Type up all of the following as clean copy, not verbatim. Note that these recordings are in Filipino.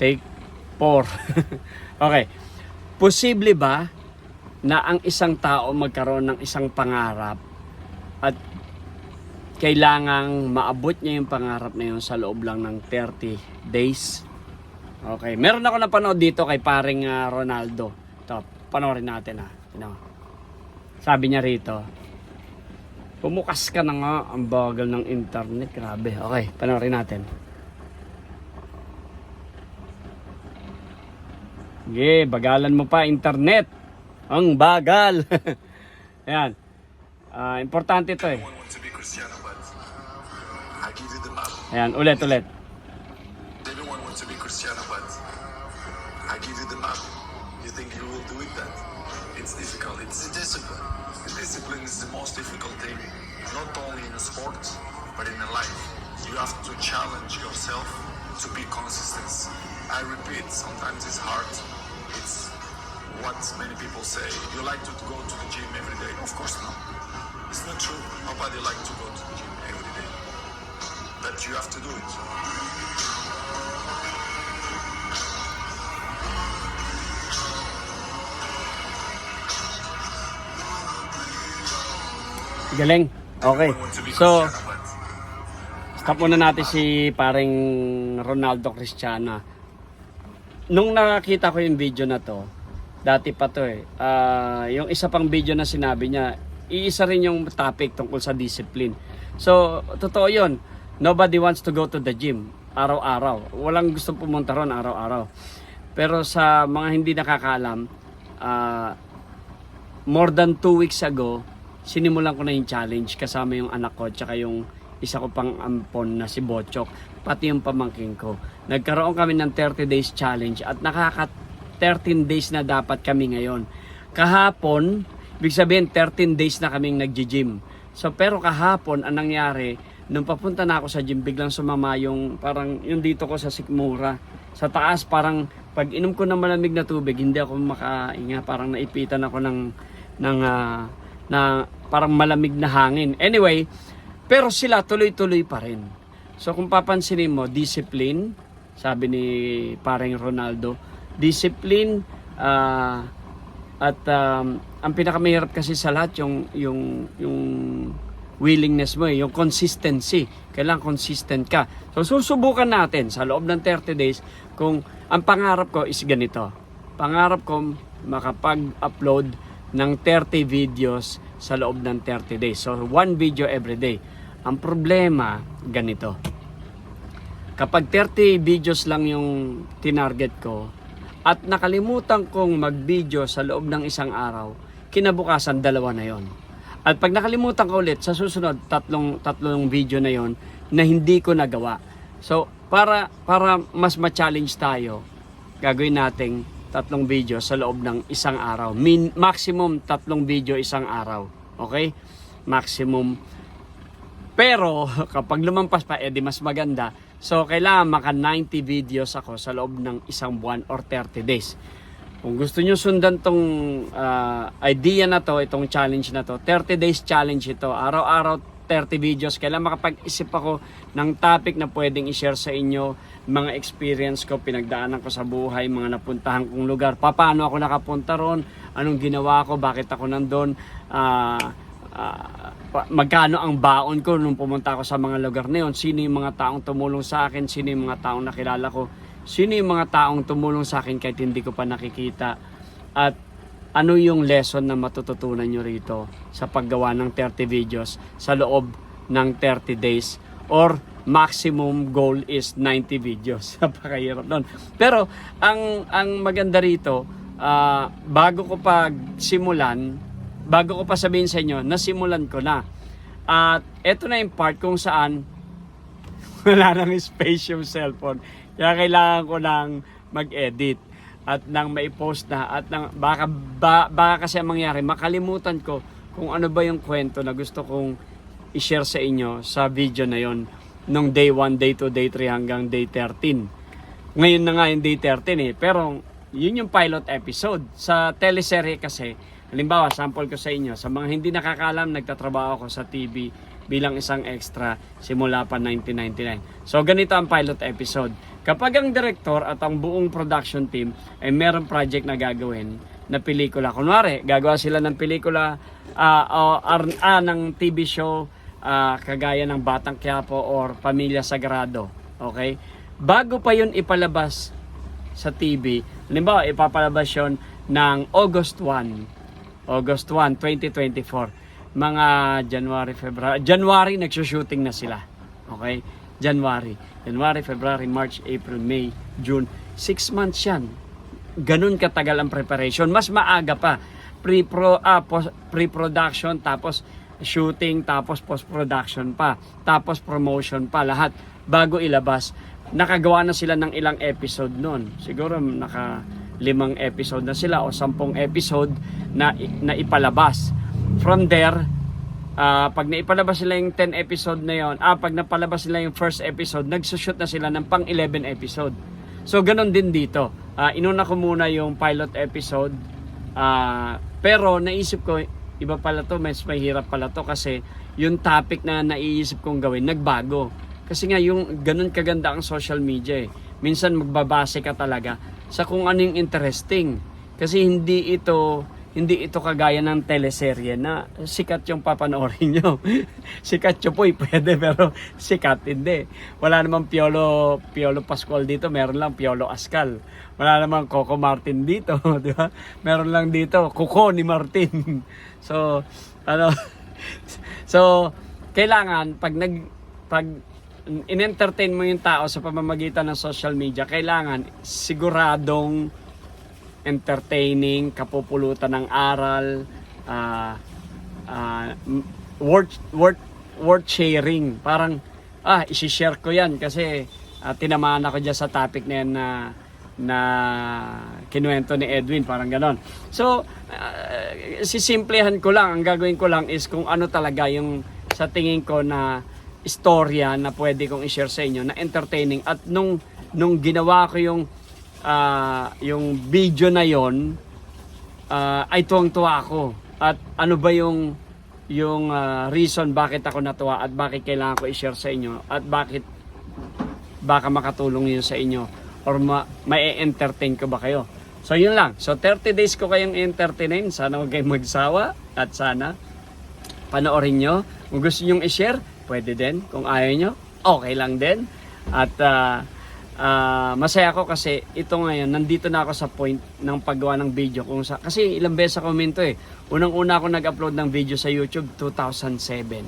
Take 4. Okay. Posible ba na ang isang tao magkaroon ng isang pangarap at kailangang maabot niya yung pangarap na yun sa loob lang ng 30 days? Okay. Meron ako napanood dito kay paring Ronaldo. Ito, panoorin natin Sabi niya rito, pumukas ka na nga, ang bagal ng internet. Grabe. Okay, panoorin natin. Sige, bagalan mo pa internet. Ang bagal. Ayan. Importante ito eh. Ayan, ulit. Everyone wants to be Cristiano, but I give you the map. You think you will do it? That it's difficult. It's the discipline. The discipline is the most difficult thing, not only in sports, but in life. You have to challenge yourself to be consistent. I repeat, sometimes it's hard. It's what many people say. You like to go to the gym every day? Of course not. It's not true. Nobody likes to go to the gym every day. But you have to do it. Galing. Okay. So, stop muna natin si paring Ronaldo Cristiano. Nung nakakita ko yung video na to, dati pa to yung isa pang video na sinabi niya, iisa rin yung topic tungkol sa discipline. So, totoo yun. Nobody wants to go to the gym araw-araw. Walang gusto pumunta ron araw-araw. Pero sa mga hindi nakakaalam, more than 2 weeks ago, sinimulan ko na yung challenge kasama yung anak ko tsaka yung isa ko pang ampon na si Bochok, pati yung pamangking ko. Nagkaroon kami ng 30 days challenge at nakaka 13 days na dapat kami ngayon. Kahapon, ibig sabihin 13 days na kaming nagji-gym. So pero kahapon ang nangyari, nung papunta na ako sa gym, biglang sumama yung parang yung dito ko sa sikmura. Sa taas parang pag inom ko ng malamig na tubig, hindi ako makainga, parang naipitan ako na parang malamig na hangin. Anyway, pero sila tuloy-tuloy pa rin. So kung papansinin mo, discipline, sabi ni paring Ronaldo, discipline at ang pinakamahirap kasi sa lahat yung willingness mo, yung consistency. Kailangan consistent ka. So susubukan natin sa loob ng 30 days kung ang pangarap ko is ganito. Pangarap ko makapag-upload ng 30 videos sa loob ng 30 days. So 1 video every day. Ang problema, ganito. Kapag 30 videos lang yung tinarget ko at nakalimutan kong mag-video sa loob ng isang araw, kinabukasan 2 na yon. At pag nakalimutan ko ulit, sa susunod, tatlong video na yon na hindi ko nagawa. So, para mas ma-challenge tayo, gagawin nating 3 video sa loob ng isang araw. Maximum 3 video isang araw. Okay? Maximum. Pero, kapag lumampas pa, edi mas maganda. So, kailangan maka 90 videos ako sa loob ng isang buwan or 30 days. Kung gusto nyo sundan tong idea na to, itong challenge na to, 30 days challenge ito. Araw-araw 30 videos. Kailangan makapag-isip ako ng topic na pwedeng i-share sa inyo. Mga experience ko, pinagdaanan ko sa buhay, mga napuntahan kong lugar. Paano ako nakapunta ron? Anong ginawa ko? Bakit ako nandun? Magkano ang baon ko nung pumunta ako sa mga lugar na yun? Sino yung mga taong tumulong sa akin? Sino yung mga taong nakilala ko? Sino yung mga taong tumulong sa akin kahit hindi ko pa nakikita? At ano yung lesson na matututunan nyo rito sa paggawa ng 30 videos sa loob ng 30 days? Or maximum goal is 90 videos. Napakahirap nun. Pero ang maganda rito, bago ko pa sabihin sa inyo, nasimulan ko na. At eto na yung part kung saan wala nang space yung cellphone. Kaya kailangan ko nang mag-edit at nang mai-post na at nang baka kasi ang mangyari, makalimutan ko kung ano ba yung kwento na gusto kong i-share sa inyo sa video na yon nung day 1, day 2, day 3 hanggang day 13. Ngayon na nga yung day 13 pero yun yung pilot episode. Sa teleserye kasi, halimbawa, sample ko sa inyo, sa mga hindi nakakalam, nagtatrabaho ako sa TV bilang isang extra simula pa 1999. So, ganito ang pilot episode. Kapag ang director at ang buong production team ay meron project na gagawin na pelikula, kunwari, gagawa sila ng pelikula ng TV show, kagaya ng Batang Quiapo or Pamilya Sagrado, okay? Bago pa yun ipalabas sa TV, halimbawa, ipapalabas yun ng August 1, 2024. Mga January, nagsushooting na sila. Okay? January, February, March, April, May, June. 6 months yan. Ganun katagal ang preparation. Mas maaga pa. Pre-production, tapos shooting, tapos post-production pa. Tapos promotion pa. Lahat. Bago ilabas. Nakagawa na sila ng ilang episode nun. Siguro naka 5 episode na sila o 10 episode na ipalabas. From there, pag naipalabas sila yung 10 episode na yon, pag napalabas sila yung first episode, nagsushoot na sila ng pang 11 episode. So, ganun din dito. Inuna ko muna yung pilot episode, pero naisip ko, iba pala to, mas mahirap pala to kasi yung topic na naiisip kong gawin, nagbago. Kasi nga, yung ganun kaganda ang social media eh. Minsan magbabase ka talaga sa kung ano yung interesting. Kasi hindi ito kagaya ng teleserye na sikat yung papanoorin nyo. Sikat yung po'y pwede, pero sikat hindi. Wala namang Piolo Pascual dito, meron lang Piolo Ascal. Wala namang Coco Martin dito, di ba? Meron lang dito Coco ni Martin. So, kailangan pag in-entertain mo yung tao sa pamamagitan ng social media, kailangan siguradong entertaining, kapupulutan ng aral, worth sharing. Parang, isi-share ko yan kasi tinamaan ako dyan sa topic na yan na kinuwento ni Edwin, parang ganon. So, sisimplehan ko lang, ang gagawin ko lang is kung ano talaga yung sa tingin ko na istorya na pwede kong i-share sa inyo na entertaining. At nung ginawa ko yung video na yon, ay tuwang-tuwa ako. At ano ba yung reason bakit ako natuwa at bakit kailangan ko i-share sa inyo at bakit baka makatulong yun sa inyo or ma-entertain ko ba kayo. So yun lang. So 30 days ko kayong entertainin. Sana huwag kayong magsawa at sana panoorin nyo. Kung gusto nyo i-share, pwede din. Kung ayaw nyo, okay lang din. At masaya ako kasi ito ngayon, nandito na ako sa point ng paggawa ng video. Kasi ilang beses ako minto eh. Unang-una ako nag-upload ng video sa YouTube, 2007.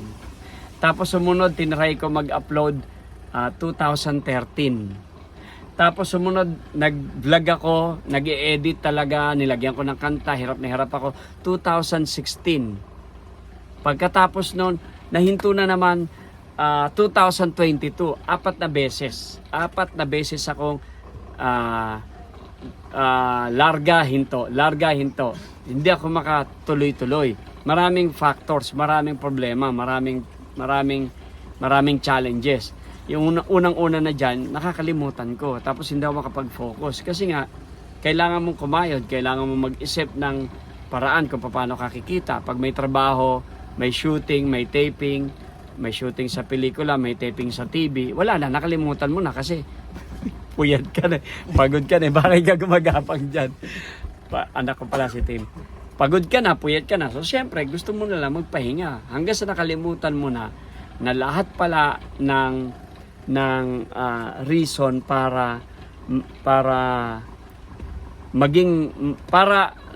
Tapos sumunod, tinry ko mag-upload 2013. Tapos sumunod, nag-vlog ako, nag-e-edit talaga, nilagyan ko ng kanta, hirap na hirap ako, 2016. Pagkatapos nun, nahinto na naman 2022, 4 na beses. 4 na beses akong larga hinto. Hindi ako makatuloy-tuloy. Maraming factors, maraming problema, maraming challenges. Yung unang-una na dyan, nakakalimutan ko. Tapos hindi ako makapag-focus. Kasi nga, kailangan mong kumayod, kailangan mong mag-isip ng paraan kung paano kakikita. Pag may trabaho, may shooting, may taping, may shooting sa pelikula, may taping sa TV, wala na, nakalimutan mo na kasi puyat ka na, pagod ka na, bakit ka gumagapang dyan? Anak ko pala si Tim. Pagod ka na, puyat ka na. So syempre, gusto mo na lang magpahinga. Hanggang sa nakalimutan mo na lahat pala ng reason para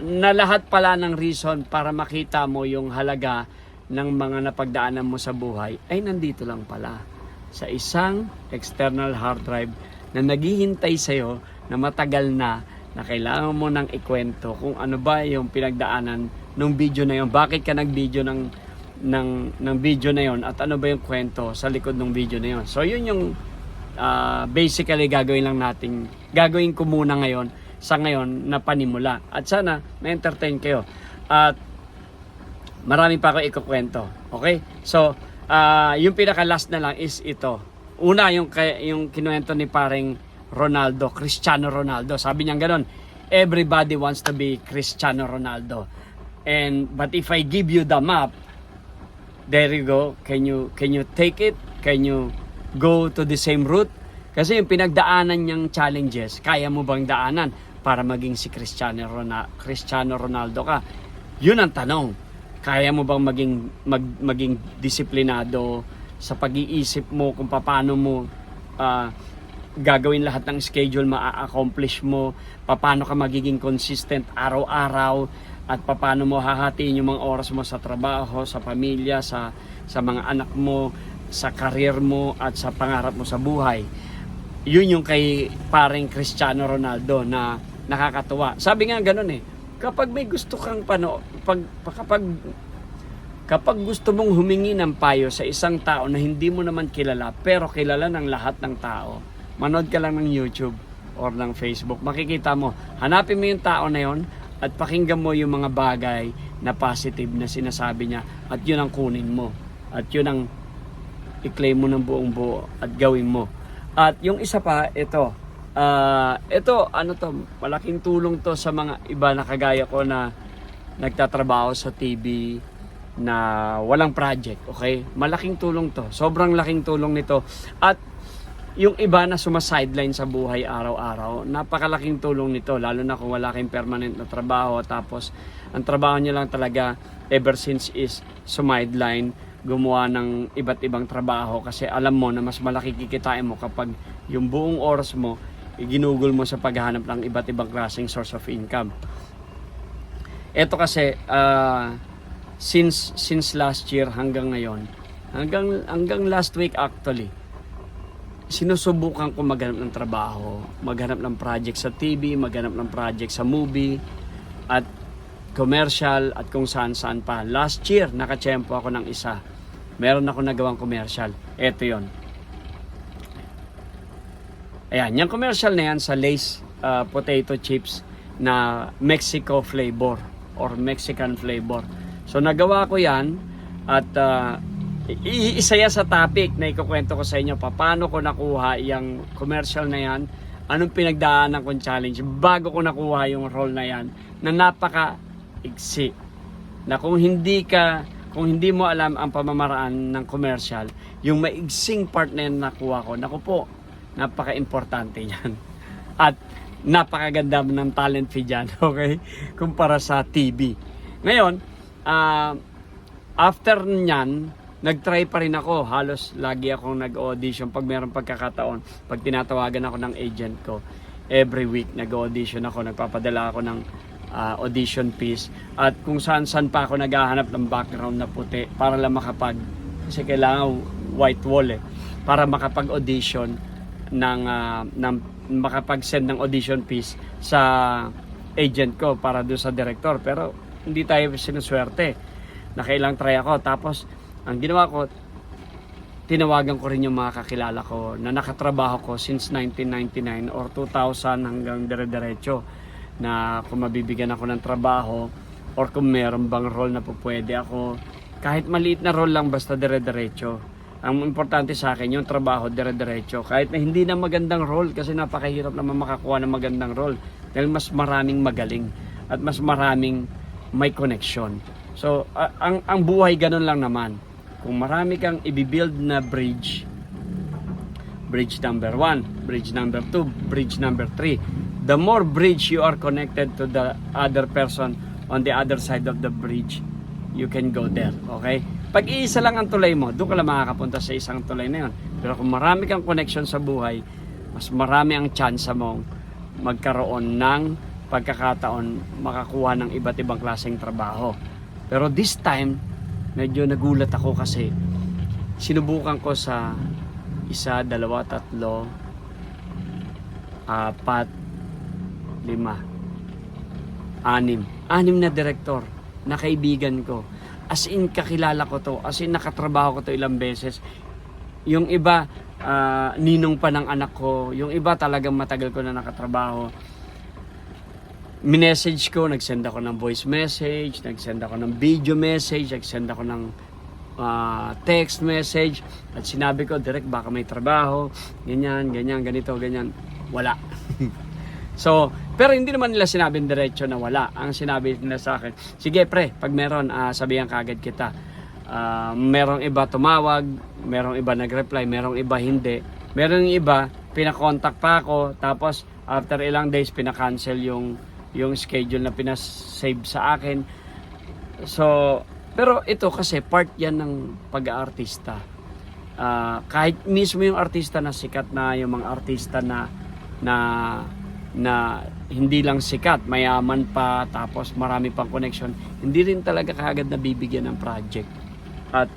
na lahat pala ng reason para makita mo yung halaga ng mga napagdaanan mo sa buhay ay nandito lang pala sa isang external hard drive na naghihintay sa'yo na matagal na kailangan mo nang ikwento kung ano ba yung pinagdaanan ng video na yon, bakit ka nag-video ng video na yon at ano ba yung kwento sa likod ng video na yon. So yun yung basically gagawin ko muna ngayon sa ngayon na panimula at sana ma-entertain kayo at marami pa ako ikukwento. Okay? So, yung pinaka-last na lang is ito. Una, yung kinuwento ni paring Ronaldo, Cristiano Ronaldo. Sabi niya gano'n, everybody wants to be Cristiano Ronaldo. But if I give you the map, there you go. Can you take it? Can you go to the same route? Kasi yung pinagdaanan niyang challenges, kaya mo bang daanan para maging si Cristiano Ronaldo ka? Yun ang tanong. Kaya mo bang maging disiplinado sa pag-iisip mo kung paano mo gagawin lahat ng schedule, ma-accomplish mo, paano ka magiging consistent araw-araw, at paano mo hahatiin yung mga oras mo sa trabaho, sa pamilya, sa mga anak mo, sa career mo, at sa pangarap mo sa buhay. Yun yung kay paring Cristiano Ronaldo na nakakatuwa. Sabi nga ganun kapag may gusto kang kapag gusto mong humingi ng payo sa isang tao na hindi mo naman kilala, pero kilala ng lahat ng tao, manood ka lang ng YouTube or ng Facebook, makikita mo, hanapin mo yung tao na yon at pakinggan mo yung mga bagay na positive na sinasabi niya, at yun ang kunin mo, at yun ang i-claim mo ng buong buo at gawin mo. At yung isa pa, ito malaking tulong to sa mga iba na kagaya ko na nagtatrabaho sa TV na walang project, okay? Malaking tulong to. Sobrang laking tulong nito. At yung iba na sumasideline sa buhay araw-araw, napakalaking tulong nito, lalo na kung wala kayong permanent na trabaho, tapos ang trabaho niya lang talaga ever since is sumideline, gumawa ng iba't ibang trabaho, kasi alam mo na mas malaki kikitain mo kapag yung buong oras mo ginugol mo sa paghahanap ng iba't ibang klaseng source of income. Ito kasi since last year hanggang ngayon, hanggang last week actually, sinusubukan ko maghanap ng trabaho, maghanap ng project sa TV, maghanap ng project sa movie, at commercial, at kung saan-saan pa. Last year, nakatsyempo ako ng isa. Meron ako nagawang commercial. Ito yon. Ayan, yung commercial na yan sa Lay's potato chips na Mexico flavor or Mexican flavor. So nagawa ko yan, at isa yan sa topic na ikukwento ko sa inyo, paano ko nakuha yung commercial na yan, anong pinagdaanan kong challenge bago ko nakuha yung role na yan, na napaka-iksi, na kung hindi mo alam ang pamamaraan ng commercial, yung maigsing part na yan nakuha ko, naku po, napaka-importante yan. At napakaganda ng talent fee dyan, okay? Kumpara sa TV. Ngayon, after nyan, nag-try pa rin ako. Halos lagi akong nag-audition pag mayroong pagkakataon. Pag tinatawagan ako ng agent ko, every week nag-audition ako, nagpapadala ako ng audition piece. At kung saan-saan pa ako naghahanap ng background na puti para lang kasi kailangan white wall para makapag-audition makapag-send ng audition piece sa agent ko para doon sa director. Pero hindi tayo sinuswerte. Nakailang try ako. Tapos ang ginawa ko, tinawagan ko rin yung mga kakilala ko na nakatrabaho ko since 1999 or 2000 hanggang dire-diretso, na kung mabibigyan ako ng trabaho or kung meron bang role na pupwede ako, kahit maliit na role lang, basta dire-diretso. Ang importante sa akin yung trabaho, dire-diretso, kahit na hindi na magandang role, kasi napakahirap naman makakuha ng magandang role dahil mas maraming magaling at mas maraming may connection. So ang buhay ganun lang naman. Kung marami kang i-build na bridge number 1, bridge number 2, bridge number 3, the more bridge you are connected to the other person on the other side of the bridge, you can go there, okay? Pag iisa lang ang tulay mo, doon ka lang makakapunta sa isang tulay na yun. Pero kung marami kang connection sa buhay, mas marami ang chance mong magkaroon ng pagkakataon makakuha ng iba't ibang klaseng trabaho. Pero this time, medyo nagulat ako kasi sinubukan ko sa 1, 2, 3, 4, 5, 6 na direktor na kaibigan ko. As in, kakilala ko to. As in, nakatrabaho ko to ilang beses. Yung iba, ninong pa ng anak ko. Yung iba, talagang matagal ko na nakatrabaho. Minessage ko, nagsend ako ng voice message, nagsend ako ng video message, nagsend ako ng text message. At sinabi ko, direct, baka may trabaho. Ganyan, ganito, ganyan. Wala. So, pero hindi naman nila sinabing diretso na wala. Ang sinabi nila sa akin, sige pre, pag meron, sabihan kagad kita. Merong iba tumawag, merong iba nag-reply, merong iba hindi. Merong iba, pinakontak pa ako, tapos after ilang days pinakancel yung schedule na pinasave sa akin. So, pero ito kasi part yan ng pag-aartista. Kahit mismo yung artista na sikat na, yung mga artista na hindi lang sikat, mayaman pa, tapos marami pang connection, hindi rin talaga kaagad nabibigyan ng project. At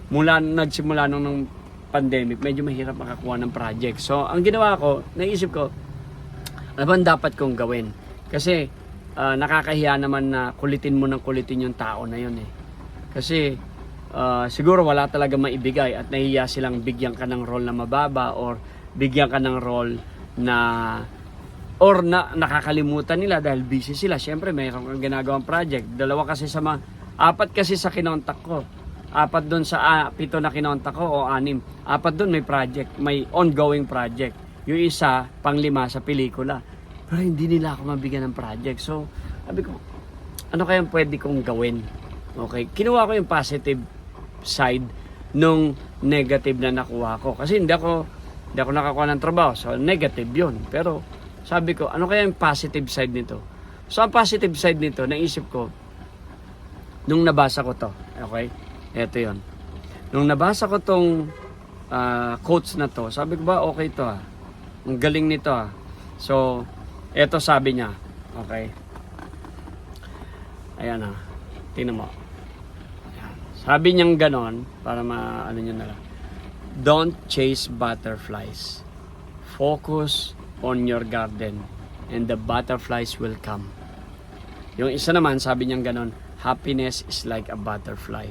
nagsimula nung pandemic, medyo mahirap makakuha ng project. So, ang ginawa ko, naisip ko, ano ba dapat kong gawin? Kasi, nakakahiya naman na kulitin mo ng kulitin yung tao na yun eh. Kasi, siguro wala talaga maibigay at nahiya silang bigyan ka ng role na mababa or bigyan ka ng role na nakakalimutan nila dahil busy sila. Siyempre, mayroon kang ginagawang project. 4 kasi sa kinontak ko. 4 doon sa 7 na kinontak ko o 6. 4 doon may project, may ongoing project. Yung isa, pang-5 sa pelikula. Pero hindi nila ako mabigyan ng project. So, sabi ko, ano kayang pwede kong gawin? Okay, kinuha ko yung positive side nung negative na nakuha ko. Kasi hindi ako nakakuha ng trabaho. So, negative yun. Pero, sabi ko, ano kaya yung positive side nito? So, ang positive side nito, naisip ko, nung nabasa ko to, okay? Ito yon. Nung nabasa ko tong quotes na to, sabi ko ba, okay to ah. Ang galing nito ah. So, eto sabi niya, okay? Ayan ah. Tingnan mo. Ayan. Sabi niyang ganon, para maano nyo na lang. Don't chase butterflies. Focus on your garden and the butterflies will come. Yung isa naman, sabi niyang ganon, happiness is like a butterfly.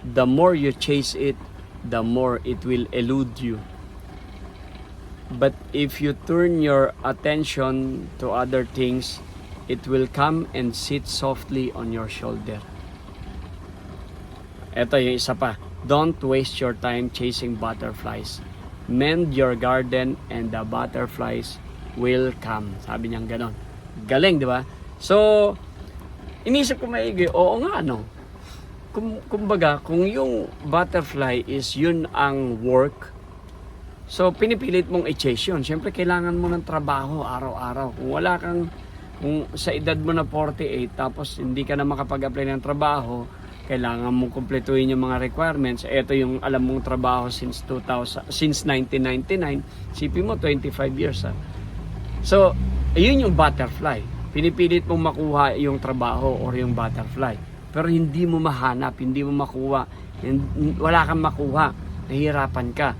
The more you chase it, the more it will elude you. But if you turn your attention to other things, it will come and sit softly on your shoulder. Ito yung isa pa. Don't waste your time chasing butterflies. Mend your garden and the butterflies will come. Sabi niyang ganon. Galing, di ba? So, inisip ko maigi, oo nga, no? Kumbaga, kung yung butterfly is yun ang work, so pinipilit mong i-chase yun. Siyempre, kailangan mo ng trabaho araw-araw. Kung sa edad mo na 48, tapos hindi ka na makapag-apply ng trabaho, kailangan mong kumpletuhin yung mga requirements. Ito yung alam mong trabaho since 1999. Sipin mo, 25 years ha. So, ayun yung butterfly. Pinipilit mong makuha yung trabaho or yung butterfly. Pero hindi mo mahanap, hindi mo makuha, wala kang makuha, nahihirapan ka.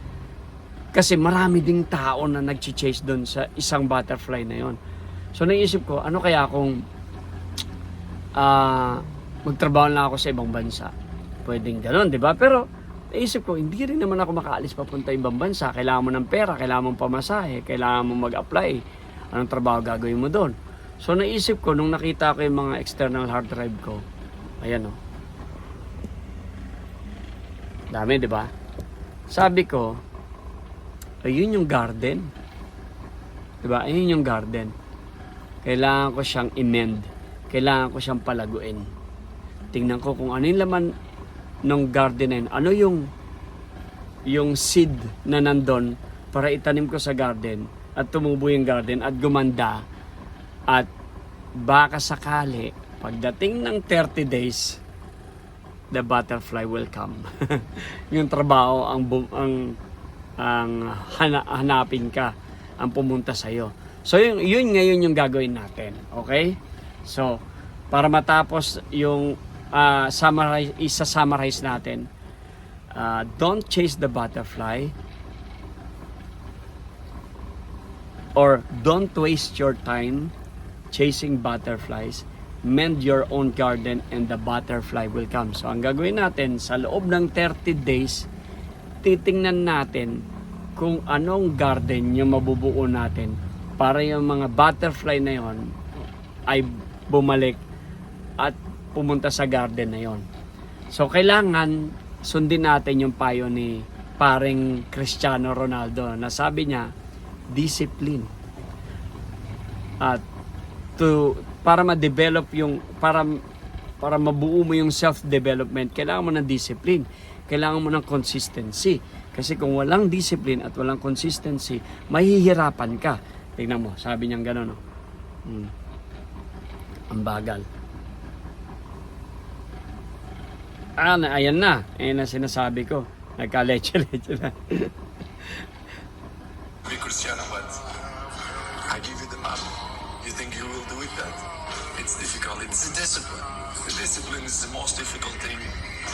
Kasi marami ding tao na nag-chase doon sa isang butterfly na yon. So naisip ko, ano kaya kung magtrabaho na ako sa ibang bansa? Pwedeng gano'n, di ba? Pero naisip ko, hindi rin naman ako makaalis papunta ibang bansa. Kailangan mo ng pera, kailangan mong pamasahe, kailangan mong mag-apply. Anong trabaho gagawin mo doon? So naisip ko, nung nakita ko yung mga external hard drive ko, ayan o. Dami, di ba? Sabi ko, ayun yung garden. Di ba? Ayun yung garden. Kailangan ko siyang i-mend. Kailangan ko siyang palaguin. Tingnan ko kung ano yung laman ng garden na yun. Ano yung seed na nandun para itanim ko sa garden at tumubo yung garden at gumanda. At baka sakali, pagdating ng 30 days, the butterfly will come. Yung trabaho ang hanapin ka, ang pumunta sa iyo. So yun ngayon yung gagawin natin, okay? So para matapos yung summarize natin, don't chase the butterfly or don't waste your time chasing butterflies. Mend your own garden and the butterfly will come. So ang gagawin natin sa loob ng 30 days, titingnan natin kung anong garden yung mabubuo natin para yung mga butterfly na yon ay bumalik at pumunta sa garden na yon. So kailangan sundin natin yung payo ni paring Cristiano Ronaldo na sabi niya, discipline. At para ma-develop yung para mabuo mo yung self-development, kailangan mo ng discipline, kailangan mo ng consistency, Kasi kung walang discipline at walang consistency, mahihirapan ka. Tingnan mo, sabi niyang gano'n, no? Ang bagal. Ayan na. Ayan na sinasabi ko. Nagka-leche-leche na. Be Cristiano, but I give you the map. You think you will do it? That it's difficult. It's a discipline. The discipline is the most difficult thing,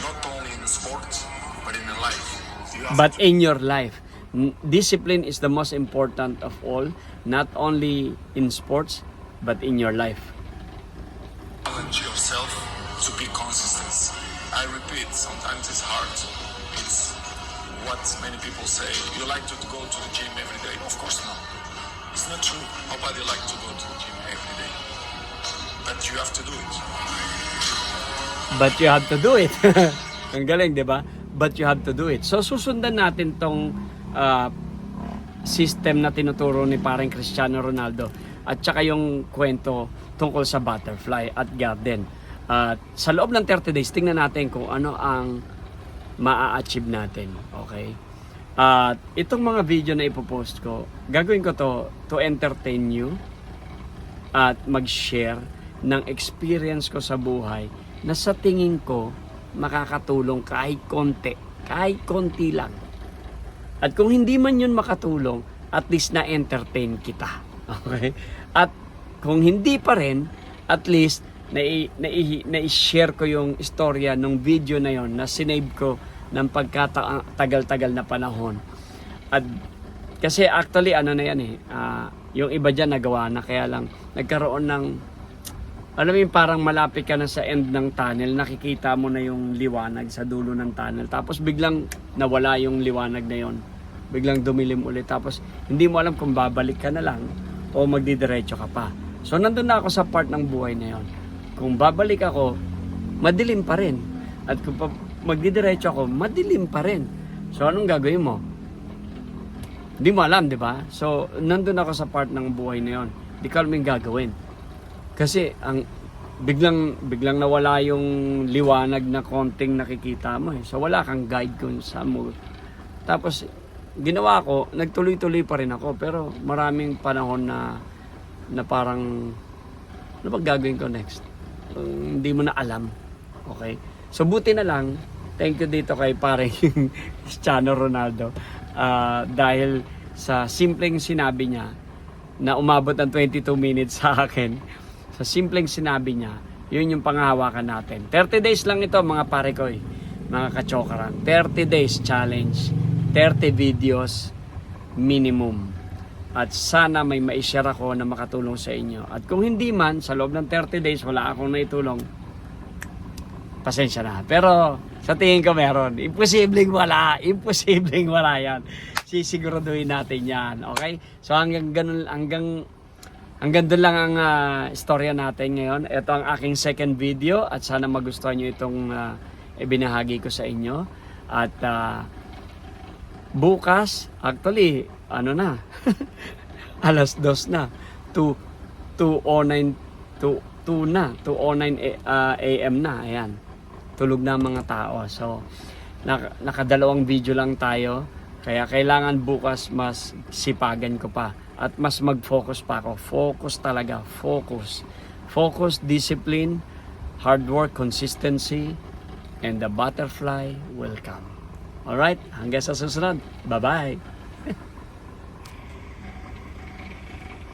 not only in sports, but in life. You have But in your life, discipline is the most important of all, not only in sports, but in your life. challenge yourself to be consistent. I repeat, sometimes it's hard. It's what many people say. You like to go to the gym every day? Of course not. It's not true. Nobody like to go to the gym every day. But you have to do it. But you have to do it. Ang galing, di ba? But you have to do it. So, susundan natin tong system na tinuturo ni parang Cristiano Ronaldo at saka yung kwento tungkol sa butterfly at garden. At sa loob ng 30 days, tingnan natin kung ano ang maa-achieve natin. Okay? At itong mga video na ipopost ko, gagawin ko to entertain you at mag-share ng experience ko sa buhay na sa tingin ko makakatulong kahit konti lang. At kung hindi man yun makatulong, at least na-entertain kita. Okay? At kung hindi pa rin, at least na-share ko yung istorya ng video na yon na sinave ko ng pagkatagal-tagal na panahon. At kasi actually ano na yan yung iba dyan nagawa na, kaya lang nagkaroon ng, alam mo yung parang malapit ka na sa end ng tunnel, nakikita mo na yung liwanag sa dulo ng tunnel, tapos biglang nawala yung liwanag na yon, biglang dumilim ulit, tapos hindi mo alam kung babalik ka na lang o magdidiretso ka pa. So nandun na ako sa part ng buhay na yon. Kung babalik ako, madilim pa rin. At kung magdidiretso ako, madilim pa rin. So anong gagawin mo? Hindi mo alam, di ba? So nandun ako sa part ng buhay na yon. Di ko alam yung gagawin. Kasi ang biglang nawala yung liwanag na konting nakikita mo eh. So wala kang guide kung saan mo. Tapos ginawa ko, nagtuloy-tuloy pa rin ako, pero maraming panahon na parang ano ba gagawin ko next? Hindi mo na alam. Okay? So buti na lang, thank you dito kay parang Cristiano Ronaldo dahil sa simpleng sinabi niya na umabot ng 22 minutes sa akin. Sa simpleng sinabi niya, yun yung panghahawakan natin. 30 days lang ito mga pare ko mga kachokaran. 30 days challenge. 30 videos minimum. At sana may ma-share ako na makatulong sa inyo. At kung hindi man, sa loob ng 30 days wala akong naitulong, pasensya na. Pero sa tingin ko meron. Imposibleng wala yan. Sisiguraduhin natin yan. Okay? So hanggang doon lang ang istorya natin ngayon. Ito ang aking second video at sana magustuhan nyo itong ibinahagi ko sa inyo. At bukas, actually, alas 2 na. 2:09 AM na. Ayan. Tulog na ang mga tao. So, nakadalawang video lang tayo. Kaya kailangan bukas mas sipagan ko pa. At mas mag-focus pa ako. Focus talaga. Focus. Focus, discipline, hard work, consistency, and the butterfly will come. Alright? Hanggang sa susunod. Bye-bye!